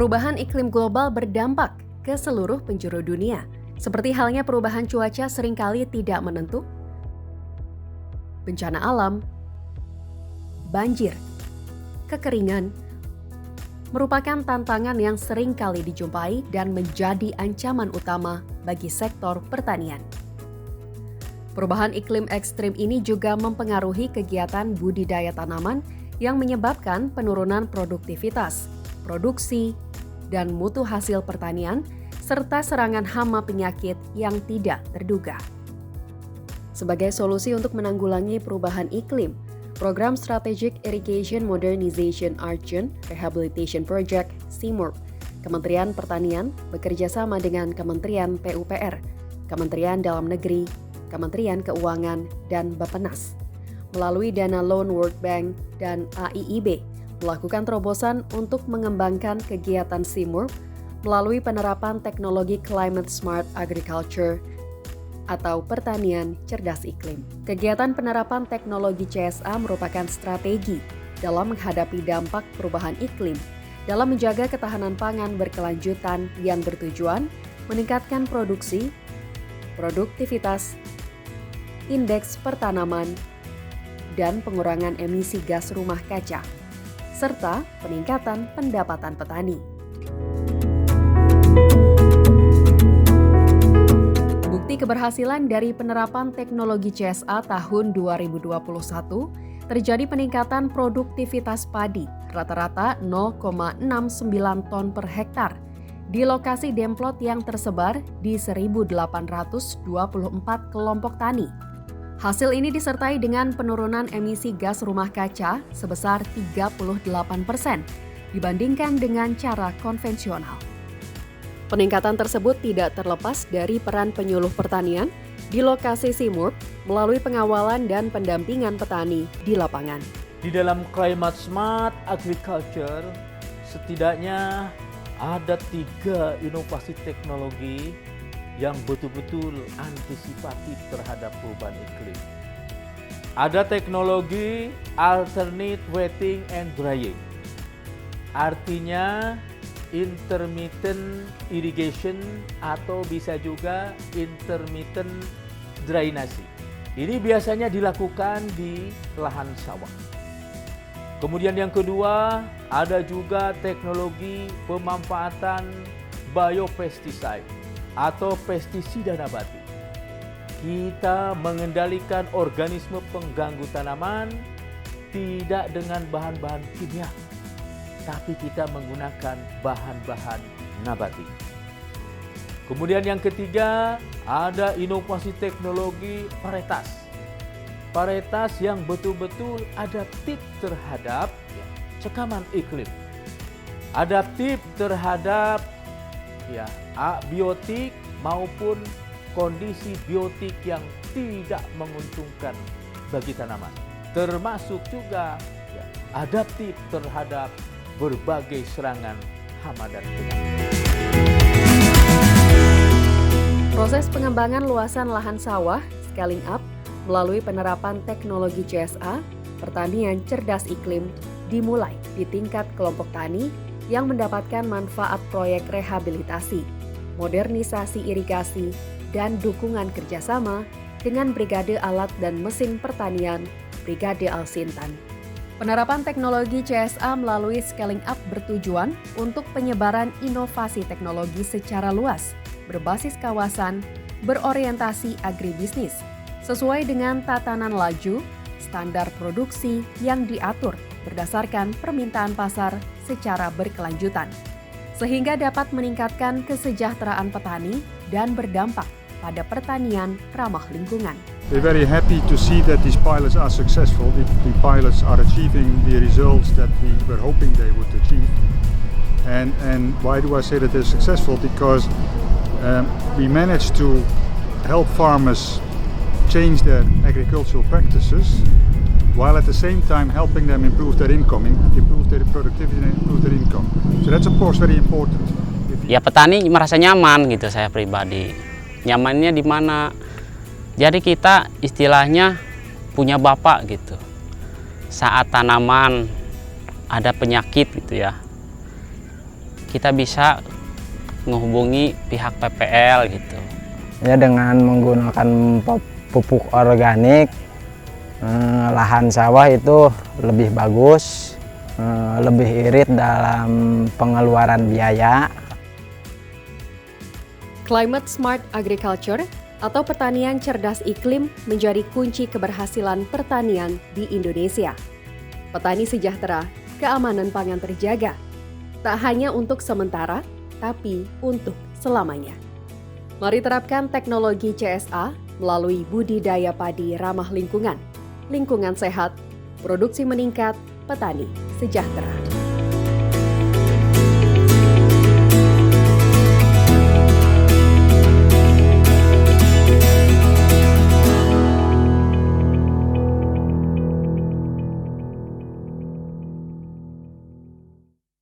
Perubahan iklim global berdampak ke seluruh penjuru dunia. Seperti halnya perubahan cuaca seringkali tidak menentu, bencana alam, banjir, kekeringan, merupakan tantangan yang sering kali dijumpai dan menjadi ancaman utama bagi sektor pertanian. Perubahan iklim ekstrim ini juga mempengaruhi kegiatan budidaya tanaman yang menyebabkan penurunan produktivitas, produksi, dan mutu hasil pertanian, serta serangan hama penyakit yang tidak terduga. Sebagai solusi untuk menanggulangi perubahan iklim, Program Strategic Irrigation Modernization Archen Rehabilitation Project (SIMORP), Kementerian Pertanian bekerja sama dengan Kementerian PUPR, Kementerian Dalam Negeri, Kementerian Keuangan, dan Bappenas melalui dana Loan World Bank dan AIIB melakukan terobosan untuk mengembangkan kegiatan SIMORP melalui penerapan teknologi Climate Smart Agriculture atau pertanian cerdas iklim. Kegiatan penerapan teknologi CSA merupakan strategi dalam menghadapi dampak perubahan iklim dalam menjaga ketahanan pangan berkelanjutan yang bertujuan meningkatkan produksi, produktivitas, indeks pertanaman, dan pengurangan emisi gas rumah kaca, serta peningkatan pendapatan petani. Bukti keberhasilan dari penerapan teknologi CSA tahun 2021 terjadi peningkatan produktivitas padi rata-rata 0,69 ton per hektar di lokasi demplot yang tersebar di 1.824 kelompok tani. Hasil ini disertai dengan penurunan emisi gas rumah kaca sebesar 38% dibandingkan dengan cara konvensional. Peningkatan tersebut tidak terlepas dari peran penyuluh pertanian di lokasi SIMORP melalui pengawalan dan pendampingan petani di lapangan. Di dalam Climate Smart Agriculture, setidaknya ada 3 inovasi teknologi yang betul-betul antisipatif terhadap perubahan iklim. Ada teknologi alternate wetting and drying. Artinya intermittent irrigation atau bisa juga intermittent drainasi. Ini biasanya dilakukan di lahan sawah. Kemudian yang kedua, ada juga teknologi pemanfaatan biopesticide atau pestisida nabati. Kita mengendalikan organisme pengganggu tanaman tidak dengan bahan-bahan kimia, tapi kita menggunakan bahan-bahan nabati. Kemudian yang ketiga, ada inovasi teknologi varietas. Varietas yang betul-betul adaptif terhadap cekaman iklim. Adaptif terhadap abiotik maupun kondisi biotik yang tidak menguntungkan bagi tanaman. Termasuk juga adaptif terhadap berbagai serangan hama dan penyakit. Proses pengembangan luasan lahan sawah, scaling up, melalui penerapan teknologi CSA, pertanian cerdas iklim, dimulai di tingkat kelompok tani yang mendapatkan manfaat proyek rehabilitasi, modernisasi irigasi, dan dukungan kerjasama dengan Brigade Alat dan Mesin Pertanian, Brigade Alsintan. Penerapan teknologi CSA melalui scaling up bertujuan untuk penyebaran inovasi teknologi secara luas, berbasis kawasan, berorientasi agribisnis, sesuai dengan tatanan laju, standar produksi yang diatur berdasarkan permintaan pasar secara berkelanjutan, sehingga dapat meningkatkan kesejahteraan petani dan berdampak pada pertanian ramah lingkungan. We're very happy to see that these pilots are successful. The pilots are achieving the results that we were hoping they would achieve. And why do I say that they're successful? Because we managed to help farmers change their agricultural practices while at the same time helping them improve their income, improve their productivity and improve their income. So that's of course very important. Ya petani merasa nyaman gitu, saya pribadi. Nyamannya di mana? Jadi kita istilahnya punya bapak gitu. Saat tanaman ada penyakit gitu ya, kita bisa menghubungi pihak PPL gitu. Ya, dengan menggunakan pupuk organik, lahan sawah itu lebih bagus, lebih irit dalam pengeluaran biaya. Climate Smart Agriculture atau pertanian cerdas iklim menjadi kunci keberhasilan pertanian di Indonesia. Petani sejahtera, keamanan pangan terjaga, tak hanya untuk sementara, tapi untuk selamanya. Mari terapkan teknologi CSA melalui budidaya padi ramah lingkungan. Lingkungan sehat, produksi meningkat, petani sejahtera.